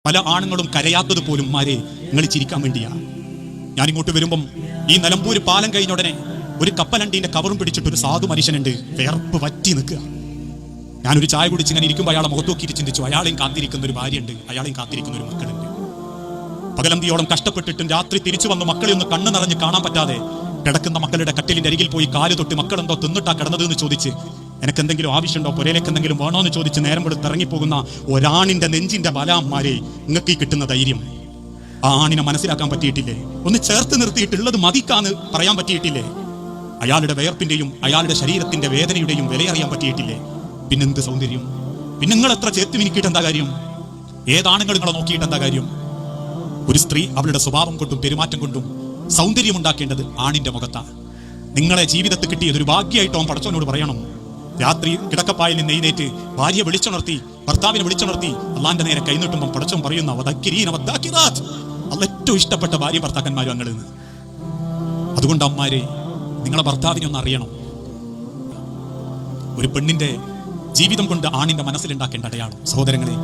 പല ആണുങ്ങളും കരയാത്തത് പോലും മാരെ നിങ്ങൾ ചിരിക്കാൻ വേണ്ടിയാ. ഞാനിങ്ങോട്ട് വരുമ്പം ഈ നിലമ്പൂര് പാലം കഴിഞ്ഞ ഉടനെ ഒരു കപ്പലണ്ടീന്റെ കവറും പിടിച്ചിട്ട് ഒരു സാധു മനുഷ്യനുണ്ട്, വേർപ്പ് വറ്റി നിൽക്കുക. ഞാനൊരു ചായ കുടിച്ച് ഇങ്ങനെ ഇരിക്കുമ്പോൾ അയാളെ മുഖത്തോക്കിയിട്ട് ചിന്തിച്ചു, അയാളെയും കാത്തിരിക്കുന്ന ഒരു ഭാര്യയുണ്ട്, അയാളെയും കാത്തിരിക്കുന്ന ഒരു മക്കളുണ്ട്. പകലന്തിയോളം കഷ്ടപ്പെട്ടിട്ടും രാത്രി തിരിച്ചു വന്ന് മക്കളെ ഒന്ന് കണ്ണു നിറഞ്ഞ് കാണാൻ പറ്റാതെ കിടക്കുന്ന മക്കളുടെ കട്ടിലിന്റെ അരികിൽ പോയി കാല് തൊട്ട് മക്കളെന്തോ തിന്നിട്ടാ കിടന്നത് എന്ന് ചോദിച്ച്, എനിക്ക് എന്തെങ്കിലും ആവശ്യമുണ്ടോ, പുരയിലേക്ക് എന്തെങ്കിലും വേണോ എന്ന് ചോദിച്ച് നേരം കൊടുത്ത് ഇറങ്ങിപ്പോകുന്ന ഒരാണിന്റെ നെഞ്ചിന്റെ ബലാന്മാരെ നിങ്ങൾക്ക് ഈ കിട്ടുന്ന ധൈര്യം ആ ആണിനെ മനസ്സിലാക്കാൻ പറ്റിയിട്ടില്ലേ? ഒന്ന് ചേർത്ത് നിർത്തിയിട്ടുള്ളത് മതിക്കാന്ന് പറയാൻ പറ്റിയിട്ടില്ലേ? അയാളുടെ വിയർപ്പിന്റെയും അയാളുടെ ശരീരത്തിന്റെ വേദനയുടെയും വിലയറിയാൻ പറ്റിയിട്ടില്ലേ? പിന്നെന്ത് സൗന്ദര്യം? പിന്നെ നിങ്ങൾ എത്ര ചേർത്ത് മിനിക്കിയിട്ട് എന്താ കാര്യം? ഏതാണുങ്ങൾ നിങ്ങളെ നോക്കിയിട്ട് എന്താ കാര്യം? ഒരു സ്ത്രീ അവളുടെ സ്വഭാവം കൊണ്ടും പെരുമാറ്റം കൊണ്ടും സൗന്ദര്യം ഉണ്ടാക്കേണ്ടത് ആണിന്റെ മുഖത്താണ്. നിങ്ങളെ ജീവിതത്തിൽ കിട്ടിയത് ഒരു ഭാഗ്യമായിട്ട് അവൻ പടച്ചവനോട് പറയണം. രാത്രി കിടക്കപ്പായിൽ നിന്ന് എഴുന്നേറ്റ് ഭാര്യയെ വിളിച്ചുണർത്തി, ഭർത്താവിനെ വിളിച്ചുണർത്തി അള്ളാന്റെ നേരെ കൈനീട്ടുമ്പോൾ പടച്ചവൻ പറയുന്ന അള്ള ഏറ്റവും ഇഷ്ടപ്പെട്ട ഭാര്യ ഭർത്താക്കന്മാരും അങ്ങളിൽ നിന്ന്. അതുകൊണ്ട് അമ്മമാരെ, നിങ്ങളെ ഭർത്താവിനെ ഒന്ന് അറിയണം. ഒരു പെണ്ണിന്റെ ജീവിതം കൊണ്ട് ആണിന്റെ മനസ്സിലുണ്ടാക്കേണ്ട അടയാളം സഹോദരങ്ങളെ